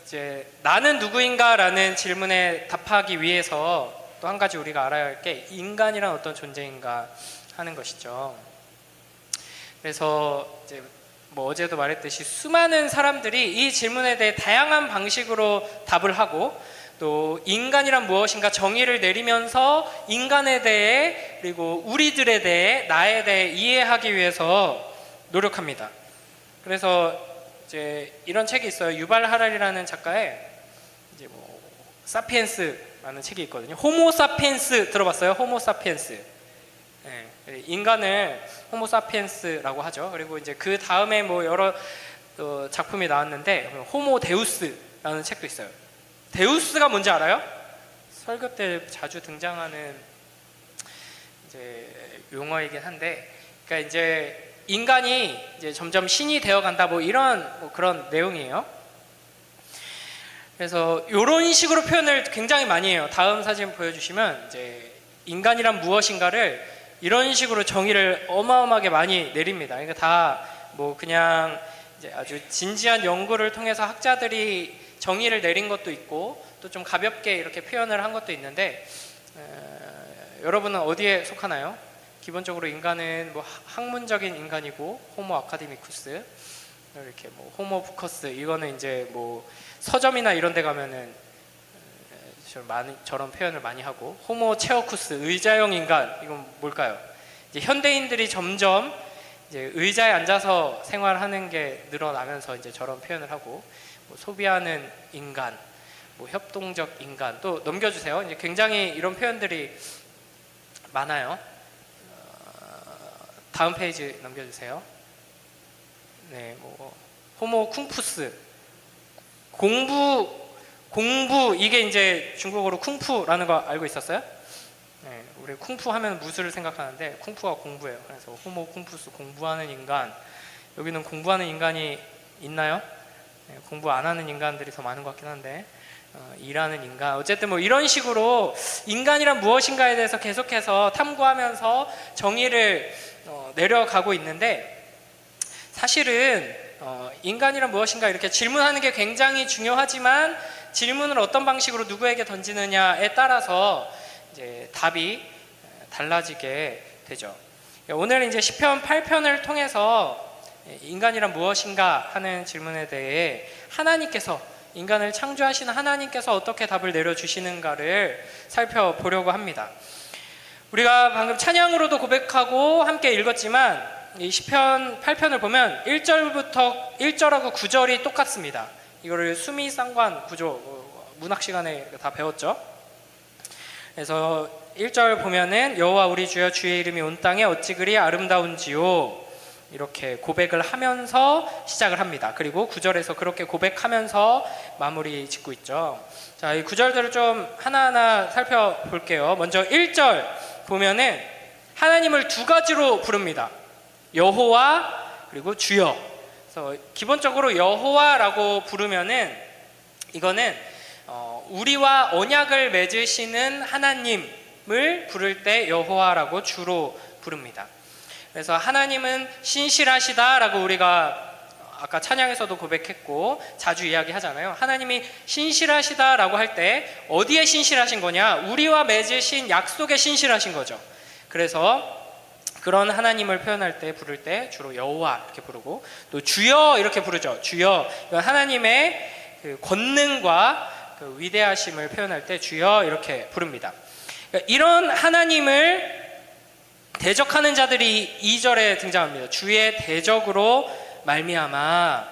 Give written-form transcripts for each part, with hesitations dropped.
이제 나는 누구인가라는 질문에 답하기 위해서 또 한 가지 우리가 알아야 할 게 인간이란 어떤 존재인가 하는 것이죠. 그래서 이제 뭐 어제도 말했듯이 수많은 사람들이 이 질문에 대해 다양한 방식으로 답을 하고 또 인간이란 무엇인가 정의를 내리면서 인간에 대해 그리고 우리들에 대해 나에 대해 이해하기 위해서 노력합니다. 그래서 이제 이런 책이 있어요. 유발 하랄리라는 작가의 이제 뭐 사피엔스라는 책이 있거든요. 호모 사피엔스 들어봤어요? 호모 사피엔스. 네, 인간을 호모 사피엔스라고 하죠. 그리고 이제 그 다음에 뭐 여러 작품이 나왔는데 호모 데우스라는 책도 있어요. 데우스가 뭔지 알아요? 설교 때 자주 등장하는 이제 용어이긴 한데, 그러니까 이제 인간이 이제 점점 신이 되어간다 뭐 이런 뭐 그런 내용이에요. 그래서 이런 식으로 표현을 굉장히 많이 해요. 다음 사진 보여주시면 이제 인간이란 무엇인가를 이런 식으로 정의를 어마어마하게 많이 내립니다. 그러니까 다 뭐 그냥 이제 아주 진지한 연구를 통해서 학자들이 정의를 내린 것도 있고 또 좀 가볍게 이렇게 표현을 한 것도 있는데, 여러분은 어디에 속하나요? 기본적으로 인간은 뭐 학문적인 인간이고 호모 아카데미쿠스, 이렇게 뭐 호모 부커스, 이거는 이제 뭐 서점이나 이런 데 가면은 저런 표현을 많이 하고, 호모 체어쿠스, 의자형 인간, 이건 뭘까요? 이제 현대인들이 점점 이제 의자에 앉아서 생활하는 게 늘어나면서 이제 저런 표현을 하고, 뭐 소비하는 인간, 뭐 협동적 인간, 또 넘겨주세요. 이제 굉장히 이런 표현들이 많아요. 다음 페이지 넘겨주세요. 네, 뭐 호모 쿵푸스, 공부 이게 이제 중국어로 쿵푸라는 거 알고 있었어요? 네, 우리 쿵푸 하면 무술을 생각하는데 쿵푸가 공부예요. 그래서 호모 쿵푸스, 공부하는 인간. 여기는 공부하는 인간이 있나요? 네, 공부 안 하는 인간들이 더 많은 것 같긴 한데, 일하는 인간, 어쨌든 뭐 이런 식으로 인간이란 무엇인가에 대해서 계속해서 탐구하면서 정의를 내려가고 있는데, 사실은 인간이란 무엇인가 이렇게 질문하는 게 굉장히 중요하지만 질문을 어떤 방식으로 누구에게 던지느냐에 따라서 이제 답이 달라지게 되죠. 오늘 이제 시편 8편을 통해서 인간이란 무엇인가 하는 질문에 대해 하나님께서, 인간을 창조하신 하나님께서 어떻게 답을 내려주시는가를 살펴보려고 합니다. 우리가 방금 찬양으로도 고백하고 함께 읽었지만 이 시편 8편을 보면 1절부터 1절하고 9절이 똑같습니다. 이거를 수미상관 구조, 문학 시간에 다 배웠죠. 그래서 1절 보면은 여호와 우리 주여, 주의 이름이 온 땅에 어찌 그리 아름다운지요, 이렇게 고백을 하면서 시작을 합니다. 그리고 9절에서 그렇게 고백하면서 마무리 짓고 있죠. 자, 이 9절들을 좀 하나하나 살펴볼게요. 먼저 1절 보면은 하나님을 두 가지로 부릅니다. 여호와 그리고 주여. 그래서 기본적으로 여호와라고 부르면은 이거는 우리와 언약을 맺으시는 하나님을 부를 때 여호와라고 주로 부릅니다. 그래서 하나님은 신실하시다라고 우리가 아까 찬양에서도 고백했고 자주 이야기하잖아요. 하나님이 신실하시다라고 할 때 어디에 신실하신 거냐? 우리와 맺으신 약속에 신실하신 거죠. 그래서 그런 하나님을 표현할 때, 부를 때 주로 여호와 이렇게 부르고, 또 주여 이렇게 부르죠. 주여, 이건 하나님의 그 권능과 그 위대하심을 표현할 때 주여 이렇게 부릅니다. 그러니까 이런 하나님을 대적하는 자들이 2절에 등장합니다. 주의 대적으로 말미암아.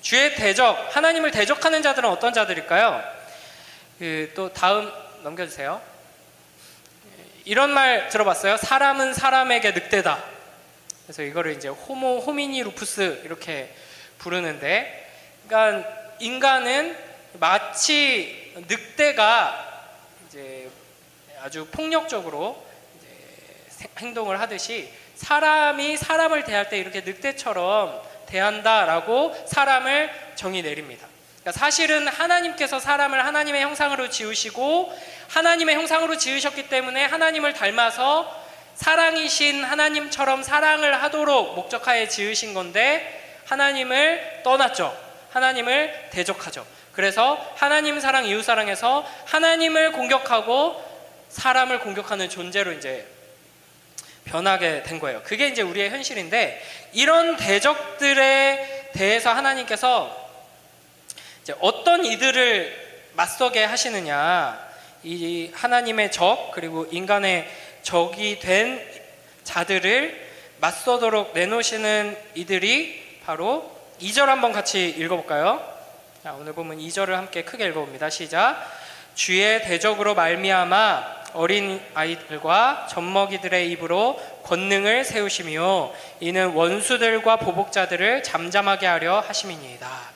주의 대적, 하나님을 대적하는 자들은 어떤 자들일까요? 또 다음 넘겨주세요. 이런 말 들어봤어요? 사람은 사람에게 늑대다. 그래서 이거를 이제 호모 호미니 루푸스 이렇게 부르는데, 그러니까 인간은 마치 늑대가 이제 아주 폭력적으로 이제 행동을 하듯이 사람이 사람을 대할 때 이렇게 늑대처럼 대한다라고 사람을 정의 내립니다. 그러니까 사실은 하나님께서 사람을 하나님의 형상으로 지으시고 하나님의 형상으로 지으셨기 때문에 하나님을 닮아서 사랑이신 하나님처럼 사랑을 하도록 목적하에 지으신 건데 하나님을 떠났죠. 하나님을 대적하죠. 그래서 하나님 사랑, 이웃 사랑에서 하나님을 공격하고 사람을 공격하는 존재로 이제 변하게 된 거예요. 그게 이제 우리의 현실인데, 이런 대적들에 대해서 하나님께서 이제 어떤 이들을 맞서게 하시느냐, 이 하나님의 적 그리고 인간의 적이 된 자들을 맞서도록 내놓으시는 이들이 바로 2절 한번 같이 읽어볼까요? 자, 오늘 보면 2절을 함께 크게 읽어봅니다. 시작. 주의 대적으로 말미암아 어린 아이들과 젖먹이들의 입으로 권능을 세우시며 이는 원수들과 보복자들을 잠잠하게 하려 하심이니이다.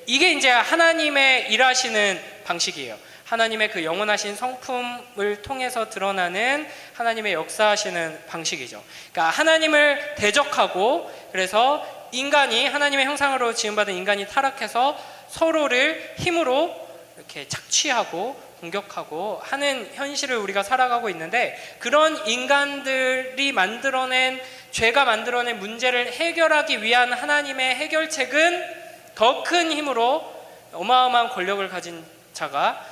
이게 이제 하나님의 일하시는 방식이에요. 하나님의 그 영원하신 성품을 통해서 드러나는 하나님의 역사하시는 방식이죠. 그러니까 하나님을 대적하고, 그래서 인간이, 하나님의 형상으로 지음받은 인간이 타락해서 서로를 힘으로 이렇게 착취하고 공격하고 하는 현실을 우리가 살아가고 있는데, 그런 인간들이 만들어낸, 죄가 만들어낸 문제를 해결하기 위한 하나님의 해결책은 더 큰 힘으로 어마어마한 권력을 가진 자가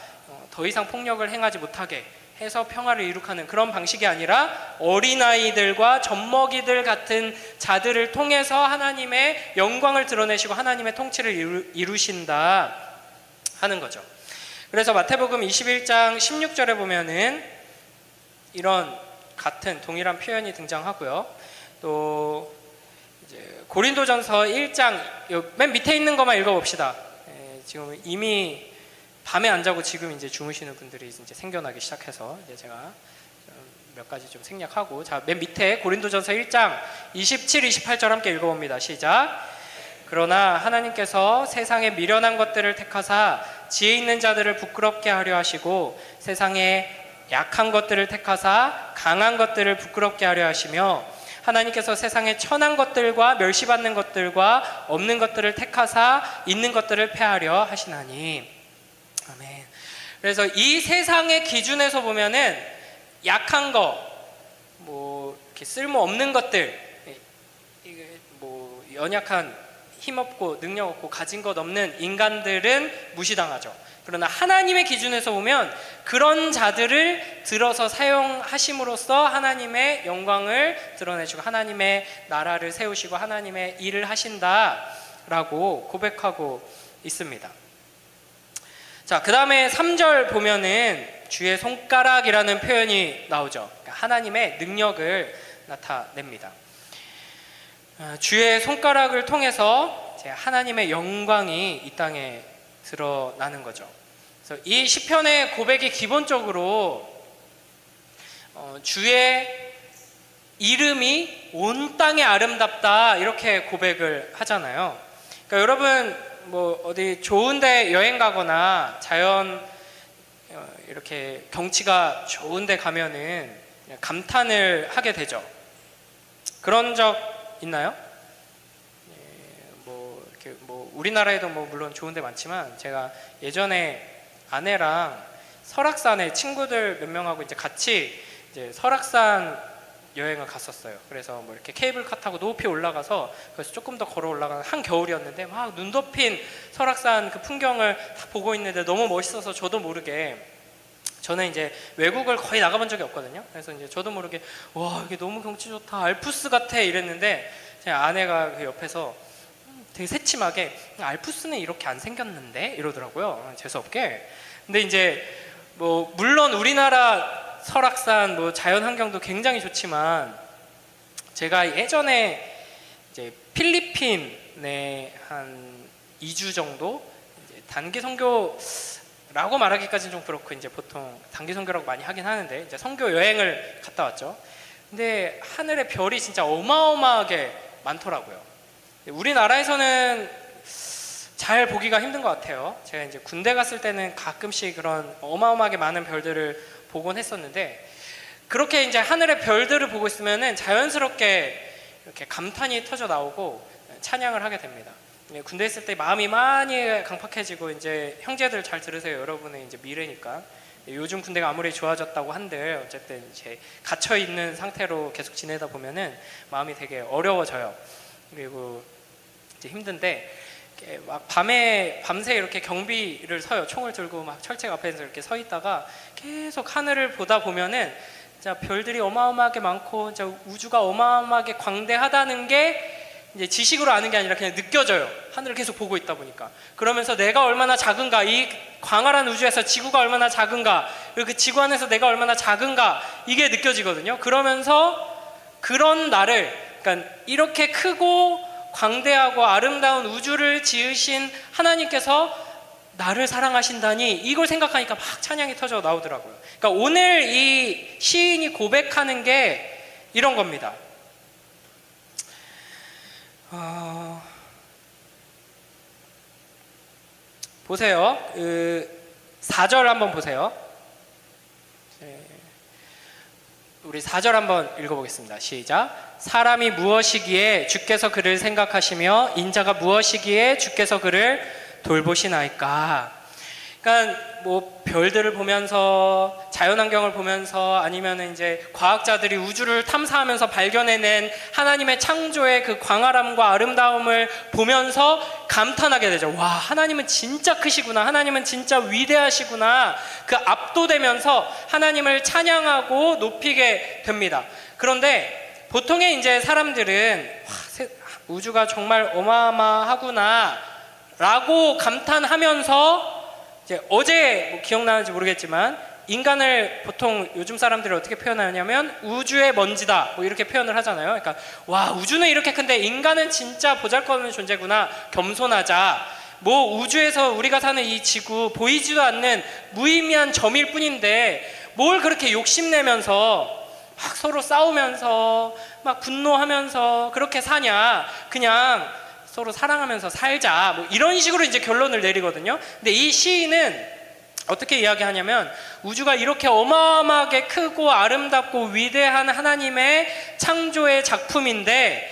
더 이상 폭력을 행하지 못하게 해서 평화를 이룩하는 그런 방식이 아니라 어린아이들과 젖먹이들 같은 자들을 통해서 하나님의 영광을 드러내시고 하나님의 통치를 이루신다 하는 거죠. 그래서 마태복음 21장 16절에 보면은 이런 같은 동일한 표현이 등장하고요. 또 이제 고린도전서 1장 맨 밑에 있는 것만 읽어봅시다. 지금 이미 밤에 안 자고 지금 이제 주무시는 분들이 이제 생겨나기 시작해서 이제 제가 몇 가지 좀 생략하고, 자, 맨 밑에 고린도전서 1장 27, 28절 함께 읽어봅니다. 시작. 그러나 하나님께서 세상에 미련한 것들을 택하사 지혜 있는 자들을 부끄럽게 하려 하시고 세상에 약한 것들을 택하사 강한 것들을 부끄럽게 하려 하시며 하나님께서 세상에 천한 것들과 멸시받는 것들과 없는 것들을 택하사 있는 것들을 패하려 하시나니. 아멘. 그래서 이 세상의 기준에서 보면은 약한 거, 뭐 이렇게 쓸모 없는 것들, 뭐 연약한, 힘없고 능력 없고 가진 것 없는 인간들은 무시당하죠. 그러나 하나님의 기준에서 보면 그런 자들을 들어서 사용하심으로써 하나님의 영광을 드러내시고 하나님의 나라를 세우시고 하나님의 일을 하신다라고 고백하고 있습니다. 자, 그 다음에 3절 보면은 주의 손가락이라는 표현이 나오죠. 그러니까 하나님의 능력을 나타냅니다. 주의 손가락을 통해서 하나님의 영광이 이 땅에 드러나는 거죠. 그래서 이 시편의 고백이 기본적으로 주의 이름이 온 땅에 아름답다 이렇게 고백을 하잖아요. 그러니까 여러분 뭐 어디 좋은데 여행 가거나 자연 이렇게 경치가 좋은데 가면은 감탄을 하게 되죠. 그런 적 있나요? 뭐 우리나라에도 뭐 물론 좋은데 많지만 제가 예전에 아내랑 설악산에 친구들 몇 명하고 이제 같이 이제 설악산 여행을 갔었어요. 그래서 뭐 이렇게 케이블카 타고 높이 올라가서 그래서 조금 더 걸어 올라가는 한겨울이었는데 막 눈 덮인 설악산 그 풍경을 다 보고 있는데 너무 멋있어서 저도 모르게, 저는 이제 외국을 거의 나가본 적이 없거든요. 그래서 이제 저도 모르게 와 이게 너무 경치 좋다, 알프스 같아 이랬는데 제 아내가 그 옆에서 되게 새침하게 알프스는 이렇게 안 생겼는데 이러더라고요. 재수없게. 근데 이제 뭐 물론 우리나라 설악산 뭐 자연 환경도 굉장히 좋지만 제가 예전에 이제 필리핀에 한 2주 정도 이제 단기 선교라고 말하기까지는 좀 그렇고 이제 보통 단기 선교라고 많이 하긴 하는데 이제 선교 여행을 갔다 왔죠. 근데 하늘에 별이 진짜 어마어마하게 많더라고요. 우리나라에서는 잘 보기가 힘든 것 같아요. 제가 이제 군대 갔을 때는 가끔씩 그런 어마어마하게 많은 별들을 보곤 했었는데 그렇게 이제 하늘의 별들을 보고 있으면은 자연스럽게 이렇게 감탄이 터져 나오고 찬양을 하게 됩니다. 군대 있을 때 마음이 많이 강팍해지고 이제 형제들 잘 들으세요. 여러분의 이제 미래니까. 요즘 군대가 아무리 좋아졌다고 한들 어쨌든 이제 갇혀 있는 상태로 계속 지내다 보면은 마음이 되게 어려워져요. 그리고 이제 힘든데 이렇게 막 밤새 이렇게 경비를 서요. 총을 들고 막 철책 앞에서 이렇게 서 있다가 계속 하늘을 보다 보면은 진짜 별들이 어마어마하게 많고 진짜 우주가 어마어마하게 광대하다는 게 이제 지식으로 아는 게 아니라 그냥 느껴져요. 하늘을 계속 보고 있다 보니까. 그러면서 내가 얼마나 작은가, 이 광활한 우주에서 지구가 얼마나 작은가, 그리고 그 지구 안에서 내가 얼마나 작은가, 이게 느껴지거든요. 그러면서 그런 나를, 그러니까 이렇게 크고 광대하고 아름다운 우주를 지으신 하나님께서 나를 사랑하신다니, 이걸 생각하니까 막 찬양이 터져 나오더라고요. 그러니까 오늘 이 시인이 고백하는 게 이런 겁니다. 보세요. 4절 한번 보세요. 우리 4절 한번 읽어보겠습니다. 시작. 사람이 무엇이기에 주께서 그를 생각하시며 인자가 무엇이기에 주께서 그를 돌보시나이까. 그러니까 뭐 별들을 보면서 자연환경을 보면서 아니면 이제 과학자들이 우주를 탐사하면서 발견해낸 하나님의 창조의 그 광활함과 아름다움을 보면서 감탄하게 되죠. 와, 하나님은 진짜 크시구나, 하나님은 진짜 위대하시구나, 그 압도되면서 하나님을 찬양하고 높이게 됩니다. 그런데 보통의 이제 사람들은 와, 우주가 정말 어마어마하구나 라고 감탄하면서 이제 어제 뭐 기억나는지 모르겠지만 인간을 보통 요즘 사람들이 어떻게 표현하냐면 우주의 먼지다 뭐 이렇게 표현을 하잖아요. 그러니까 와, 우주는 이렇게 큰데 인간은 진짜 보잘것없는 존재구나, 겸손하자. 뭐 우주에서 우리가 사는 이 지구 보이지도 않는 무의미한 점일 뿐인데 뭘 그렇게 욕심내면서 막 서로 싸우면서 막 분노하면서 그렇게 사냐, 그냥 서로 사랑하면서 살자, 뭐 이런 식으로 이제 결론을 내리거든요. 근데 이 시인은 어떻게 이야기하냐면 우주가 이렇게 어마어마하게 크고 아름답고 위대한 하나님의 창조의 작품인데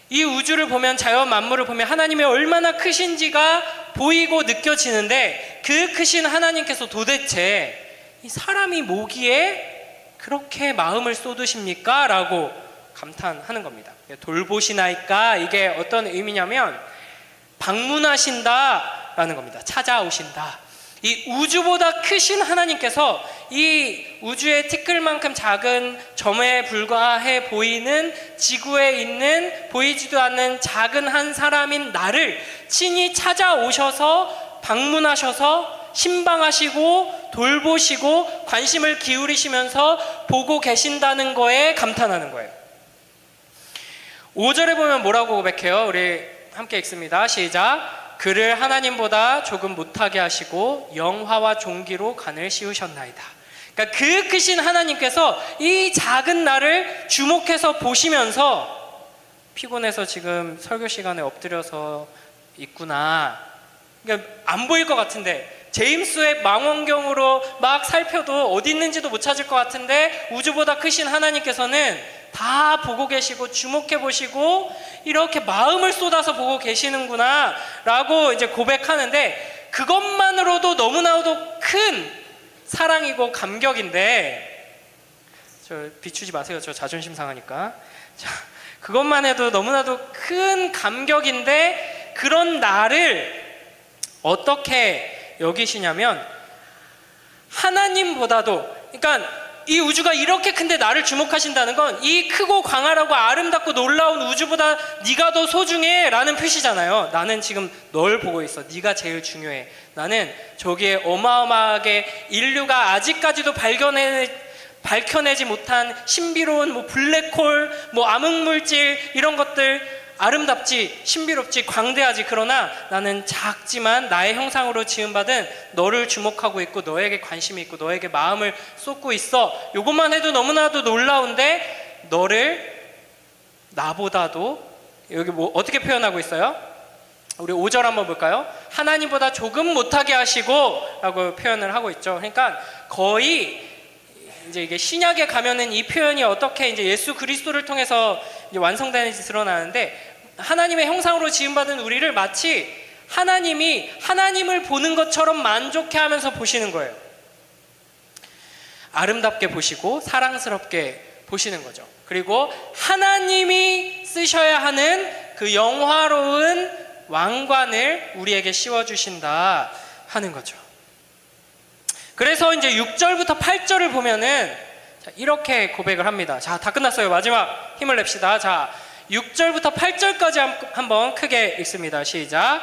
이 우주를 보면, 자연 만물을 보면 하나님이 얼마나 크신지가 보이고 느껴지는데 그 크신 하나님께서 도대체 이 사람이 뭐기에 그렇게 마음을 쏟으십니까? 라고 감탄하는 겁니다. 돌보시나이까, 이게 어떤 의미냐면 방문하신다 라는 겁니다. 찾아오신다. 이 우주보다 크신 하나님께서 이 우주의 티끌만큼 작은 점에 불과해 보이는 지구에 있는 보이지도 않는 작은 한 사람인 나를 친히 찾아오셔서 방문하셔서 신방하시고 돌보시고 관심을 기울이시면서 보고 계신다는 거에 감탄하는 거예요. 5절에 보면 뭐라고 고백해요? 우리 함께 읽습니다. 시작. 그를 하나님보다 조금 못하게 하시고 영화와 존귀로 간을 씌우셨나이다. 그러니까 그 크신 하나님께서 이 작은 나를 주목해서 보시면서 피곤해서 지금 설교 시간에 엎드려서 있구나, 그러니까 안 보일 것 같은데 제임스 웹 망원경으로 막 살펴도 어디 있는지도 못 찾을 것 같은데 우주보다 크신 하나님께서는 다 보고 계시고 주목해 보시고 이렇게 마음을 쏟아서 보고 계시는구나 라고 이제 고백하는데, 그것만으로도 너무나도 큰 사랑이고 감격인데, 저 비추지 마세요, 저 자존심 상하니까. 자, 그것만 해도 너무나도 큰 감격인데 그런 나를 어떻게 여기시냐면 하나님보다도, 그러니까 이 우주가 이렇게 큰데 나를 주목하신다는 건 이 크고 광활하고 아름답고 놀라운 우주보다 네가 더 소중해 라는 표시잖아요. 나는 지금 널 보고 있어. 네가 제일 중요해. 나는 저기에 어마어마하게 인류가 아직까지도 밝혀내지 못한 신비로운 뭐 블랙홀, 뭐 암흑물질, 이런 것들 아름답지, 신비롭지, 광대하지. 그러나 나는 작지만 나의 형상으로 지음받은 너를 주목하고 있고 너에게 관심이 있고 너에게 마음을 쏟고 있어. 이것만 해도 너무나도 놀라운데 너를 나보다도, 여기 뭐 어떻게 표현하고 있어요? 우리 5절 한번 볼까요? 하나님보다 조금 못하게 하시고 라고 표현을 하고 있죠. 그러니까 거의 이제 이게 신약에 가면은 이 표현이 어떻게 이제 예수 그리스도를 통해서 이제 완성되는지 드러나는데, 하나님의 형상으로 지음받은 우리를 마치 하나님이 하나님을 보는 것처럼 만족해하면서 보시는 거예요. 아름답게 보시고 사랑스럽게 보시는 거죠. 그리고 하나님이 쓰셔야 하는 그 영화로운 왕관을 우리에게 씌워주신다 하는 거죠. 그래서 이제 6절부터 8절을 보면은 이렇게 고백을 합니다. 자, 다 끝났어요. 마지막 힘을 냅시다. 자, 6절부터 8절까지 한번 크게 읽습니다. 시작.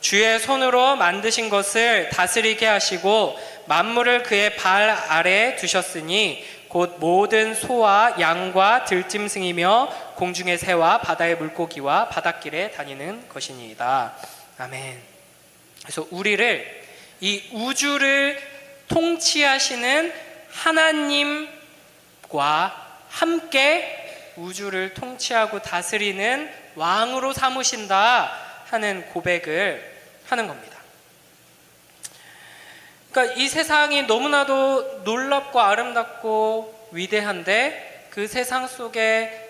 주의 손으로 만드신 것을 다스리게 하시고 만물을 그의 발 아래에 두셨으니 곧 모든 소와 양과 들짐승이며 공중의 새와 바다의 물고기와 바닷길에 다니는 것이니이다. 아멘. 그래서 우리를, 이 우주를 통치하시는 하나님과 함께 우주를 통치하고 다스리는 왕으로 삼으신다 하는 고백을 하는 겁니다. 그러니까 이 세상이 너무나도 놀랍고 아름답고 위대한데 그 세상 속에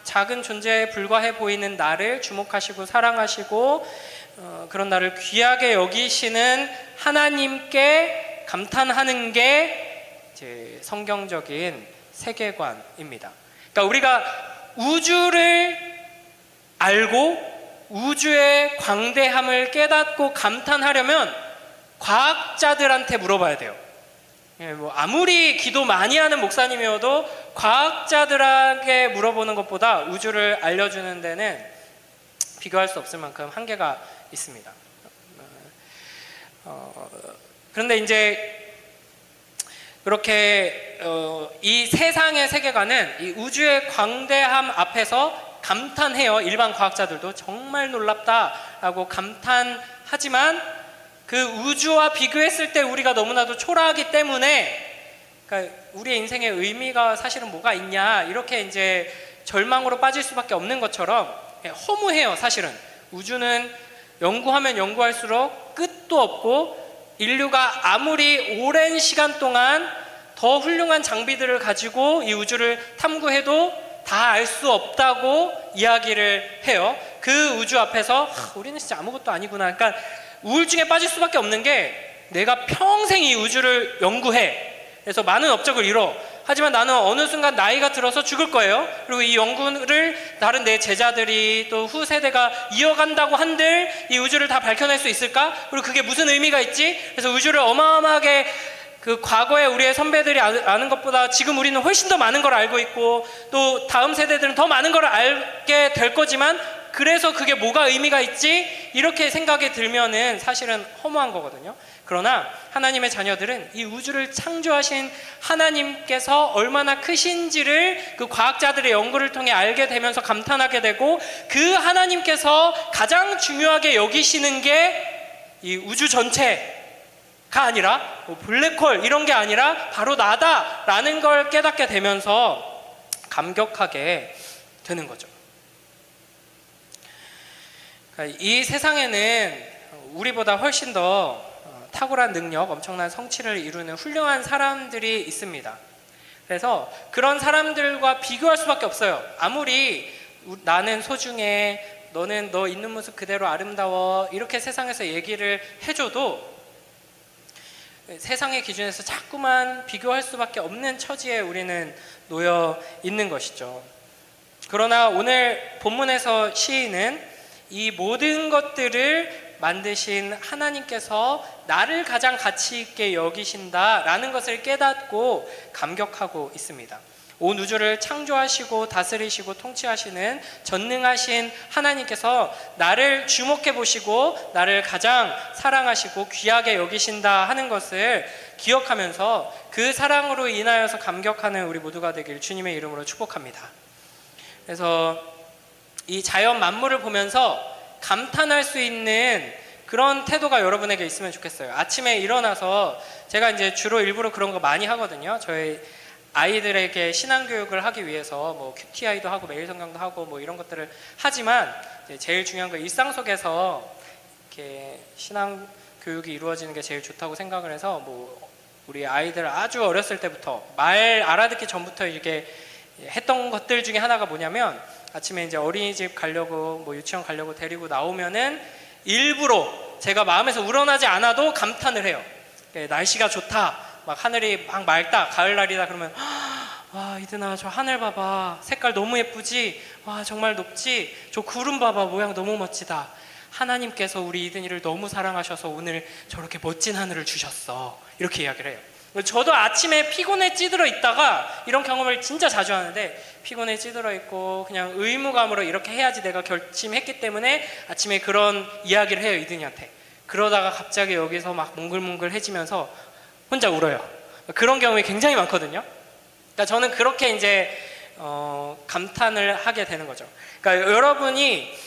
작은 존재에 불과해 보이는 나를 주목하시고 사랑하시고 그런 나를 귀하게 여기시는 하나님께 감탄하는 게 이제 성경적인 세계관입니다. 그러니까 우리가 우주를 알고 우주의 광대함을 깨닫고 감탄하려면 과학자들한테 물어봐야 돼요. 뭐 아무리 기도 많이 하는 목사님이어도 과학자들에게 물어보는 것보다 우주를 알려주는 데는 비교할 수 없을 만큼 한계가 있습니다. 그런데 이제 그렇게 이 세상의 세계관은 이 우주의 광대함 앞에서 감탄해요. 일반 과학자들도 정말 놀랍다라고 감탄하지만 그 우주와 비교했을 때 우리가 너무나도 초라하기 때문에, 그러니까 우리의 인생의 의미가 사실은 뭐가 있냐 이렇게 이제 절망으로 빠질 수밖에 없는 것처럼 허무해요. 사실은 우주는 연구하면 연구할수록 끝도 없고 인류가 아무리 오랜 시간 동안 더 훌륭한 장비들을 가지고 이 우주를 탐구해도 다 알 수 없다고 이야기를 해요. 그 우주 앞에서 우리는 진짜 아무것도 아니구나. 그러니까 우울증에 빠질 수밖에 없는 게 내가 평생 이 우주를 연구해. 그래서 많은 업적을 이뤄. 하지만 나는 어느 순간 나이가 들어서 죽을 거예요. 그리고 이 연구를 다른 내 제자들이 또 후세대가 이어간다고 한들 이 우주를 다 밝혀낼 수 있을까? 그리고 그게 무슨 의미가 있지? 그래서 우주를 어마어마하게 그 과거에 우리의 선배들이 아는 것보다 지금 우리는 훨씬 더 많은 걸 알고 있고 또 다음 세대들은 더 많은 걸 알게 될 거지만 그래서 그게 뭐가 의미가 있지? 이렇게 생각이 들면은 사실은 허무한 거거든요. 그러나 하나님의 자녀들은 이 우주를 창조하신 하나님께서 얼마나 크신지를 그 과학자들의 연구를 통해 알게 되면서 감탄하게 되고 그 하나님께서 가장 중요하게 여기시는 게 이 우주 전체가 아니라 뭐 블랙홀 이런 게 아니라 바로 나다라는 걸 깨닫게 되면서 감격하게 되는 거죠. 이 세상에는 우리보다 훨씬 더 탁월한 능력, 엄청난 성취를 이루는 훌륭한 사람들이 있습니다. 그래서 그런 사람들과 비교할 수밖에 없어요. 아무리 나는 소중해, 너는 너 있는 모습 그대로 아름다워 이렇게 세상에서 얘기를 해줘도 세상의 기준에서 자꾸만 비교할 수밖에 없는 처지에 우리는 놓여 있는 것이죠. 그러나 오늘 본문에서 시인은 이 모든 것들을 만드신 하나님께서 나를 가장 가치 있게 여기신다라는 것을 깨닫고 감격하고 있습니다. 온 우주를 창조하시고 다스리시고 통치하시는 전능하신 하나님께서 나를 주목해 보시고 나를 가장 사랑하시고 귀하게 여기신다 하는 것을 기억하면서 그 사랑으로 인하여서 감격하는 우리 모두가 되길 주님의 이름으로 축복합니다. 그래서 이 자연 만물을 보면서 감탄할 수 있는 그런 태도가 여러분에게 있으면 좋겠어요. 아침에 일어나서 제가 이제 주로 일부러 그런 거 많이 하거든요. 저희 아이들에게 신앙교육을 하기 위해서 뭐 QTI도 하고 매일 성경도 하고 뭐 이런 것들을 하지만 제일 중요한 건 일상 속에서 이렇게 신앙 교육이 이루어지는 게 제일 좋다고 생각을 해서 뭐 우리 아이들 아주 어렸을 때부터 말 알아듣기 전부터 이렇게 했던 것들 중에 하나가 뭐냐면 아침에 이제 어린이집 가려고 뭐 유치원 가려고 데리고 나오면은 일부러 제가 마음에서 우러나지 않아도 감탄을 해요. 날씨가 좋다. 막 하늘이 막 맑다. 가을날이다. 그러면 와 이드나 저 하늘 봐봐. 색깔 너무 예쁘지? 와 정말 높지? 저 구름 봐봐. 모양 너무 멋지다. 하나님께서 우리 이든이를 너무 사랑하셔서 오늘 저렇게 멋진 하늘을 주셨어. 이렇게 이야기를 해요. 저도 아침에 피곤에 찌들어 있다가 이런 경험을 진짜 자주 하는데, 피곤에 찌들어 있고 그냥 의무감으로 이렇게 해야지 내가 결심했기 때문에 아침에 그런 이야기를 해요, 이든이한테. 그러다가 갑자기 여기서 막 몽글몽글해지면서 혼자 울어요. 그런 경험이 굉장히 많거든요. 그러니까 저는 그렇게 이제 감탄을 하게 되는 거죠. 그러니까 여러분이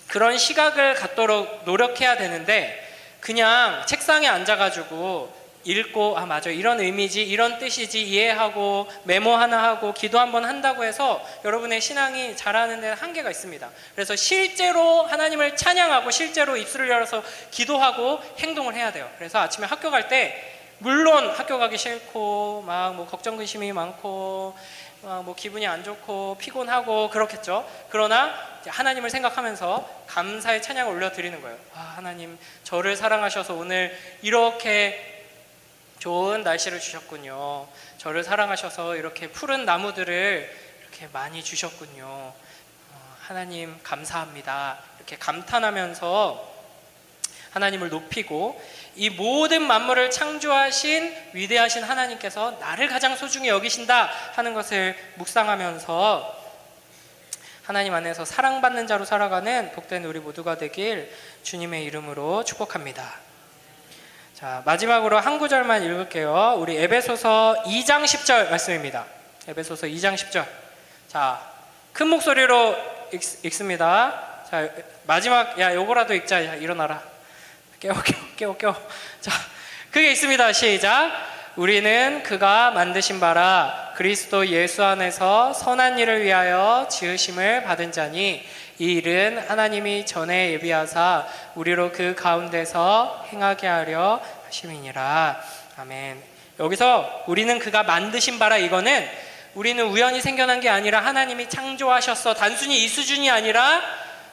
그런 시각을 갖도록 노력해야 되는데, 그냥 책상에 앉아가지고 읽고 아 맞아 이런 의미지 이런 뜻이지 이해하고 메모 하나 하고 기도 한번 한다고 해서 여러분의 신앙이 자라는 데는 한계가 있습니다. 그래서 실제로 하나님을 찬양하고 실제로 입술을 열어서 기도하고 행동을 해야 돼요. 그래서 아침에 학교 갈 때 물론 학교 가기 싫고 막 뭐 걱정 근심이 많고 뭐 기분이 안 좋고 피곤하고 그렇겠죠. 그러나 하나님을 생각하면서 감사의 찬양을 올려드리는 거예요. 아, 하나님 저를 사랑하셔서 오늘 이렇게 좋은 날씨를 주셨군요. 저를 사랑하셔서 이렇게 푸른 나무들을 이렇게 많이 주셨군요. 하나님 감사합니다. 이렇게 감탄하면서 하나님을 높이고, 이 모든 만물을 창조하신 위대하신 하나님께서 나를 가장 소중히 여기신다 하는 것을 묵상하면서 하나님 안에서 사랑받는 자로 살아가는 복된 우리 모두가 되길 주님의 이름으로 축복합니다. 자, 마지막으로 한 구절만 읽을게요. 우리 에베소서 2장 10절 말씀입니다. 에베소서 2장 10절. 자, 큰 목소리로 읽습니다. 자, 마지막, 야, 요거라도 읽자. 야, 일어나라. 깨워. 자, 그게 있습니다. 시작. 우리는 그가 만드신 바라 그리스도 예수 안에서 선한 일을 위하여 지으심을 받은 자니, 이 일은 하나님이 전에 예비하사 우리로 그 가운데서 행하게 하려 하심이니라. 아멘. 여기서 우리는 그가 만드신 바라, 이거는 우리는 우연히 생겨난 게 아니라 하나님이 창조하셨어. 단순히 이 수준이 아니라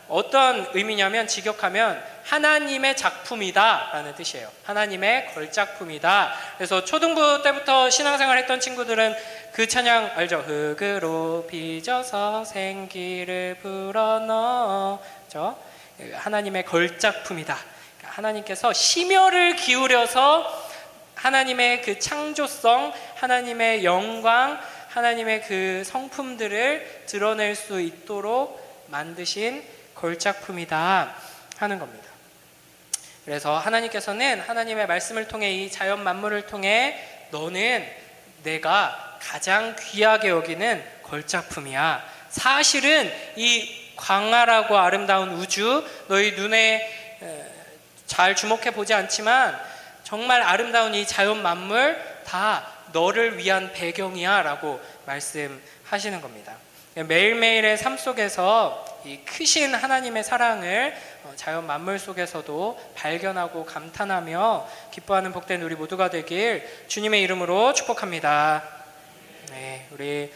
어떤 의미냐면, 직역하면 하나님의 작품이다 라는 뜻이에요. 하나님의 걸작품이다. 그래서 초등부 때부터 신앙생활 했던 친구들은 그 찬양 알죠? 흙으로 빚어서 생기를 불어넣죠. 하나님의 걸작품이다. 하나님께서 심혈을 기울여서 하나님의 그 창조성, 하나님의 영광, 하나님의 그 성품들을 드러낼 수 있도록 만드신 걸작품이다 하는 겁니다. 그래서 하나님께서는 하나님의 말씀을 통해 이 자연 만물을 통해 너는 내가 가장 귀하게 여기는 걸작품이야. 사실은 이 광활하고 아름다운 우주, 너희 눈에 잘 주목해 보지 않지만 정말 아름다운 이 자연 만물 다 너를 위한 배경이야 라고 말씀하시는 겁니다. 매일매일의 삶 속에서 이 크신 하나님의 사랑을 자연 만물 속에서도 발견하고 감탄하며 기뻐하는 복된 우리 모두가 되길 주님의 이름으로 축복합니다. 네, 우리